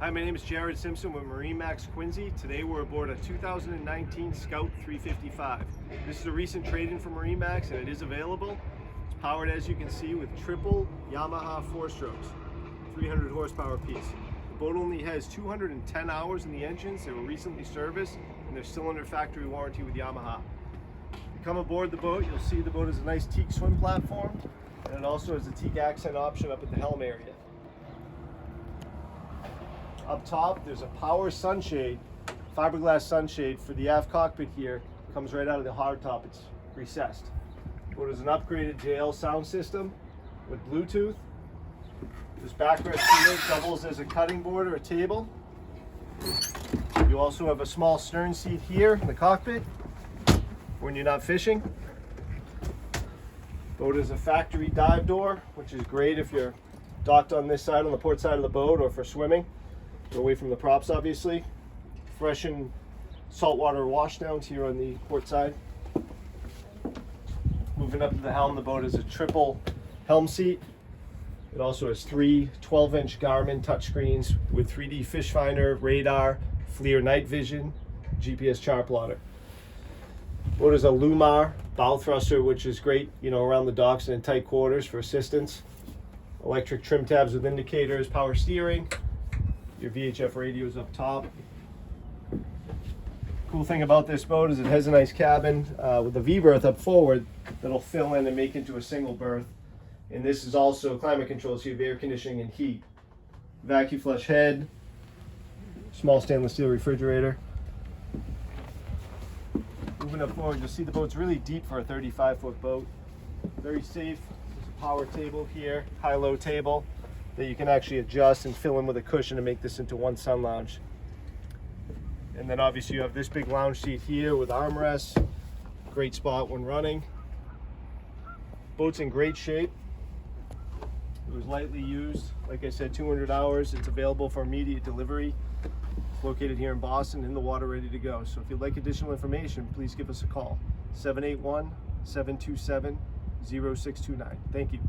Hi, my name is Jared Simpson with MarineMax Quincy. Today we're aboard a 2019 Scout 355. This is a recent trade-in from MarineMax and it is available. It's powered, as you can see, with triple Yamaha 4-strokes, 300 horsepower piece. The boat only has 210 hours in the engines. They were recently serviced and they're still under factory warranty with Yamaha. You come aboard the boat, you'll see the boat has a nice teak swim platform and it also has a teak accent option up at the helm area. Up top, there's a power sunshade, fiberglass sunshade for the aft cockpit here. Comes right out of the hardtop, it's recessed. Boat has an upgraded JL sound system with Bluetooth. This backrest unit doubles as a cutting board or a table. You also have a small stern seat here in the cockpit when you're not fishing. Boat has a factory dive door, which is great if you're docked on this side, on the port side of the boat, or for swimming. Away from the props, obviously. Fresh and saltwater washdowns here on the port side. Moving up to the helm, the boat is a triple helm seat. It also has three 12-inch Garmin touchscreens with 3D fish finder, radar, FLIR night vision, GPS chart plotter. Boat is a Lumar bow thruster, which is great, around the docks and in tight quarters for assistance. Electric trim tabs with indicators, power steering. Your VHF radios up top. Cool thing about this boat is it has a nice cabin with a V-berth up forward that'll fill in and make into a single berth. And this is also climate control, so you have air conditioning and heat. Vacuum flush head, small stainless steel refrigerator. Moving up forward, you'll see the boat's really deep for a 35-foot boat. Very safe. There's a power table here, high-low table, that you can actually adjust and fill in with a cushion to make this into one sun lounge. And then obviously you have this big lounge seat here with armrests. Great spot when running. Boat's in great shape. It was lightly used. Like I said, 200 hours. It's available for immediate delivery. It's located here in Boston, in the water, ready to go. So if you'd like additional information, please give us a call. 781-727-0629. Thank you.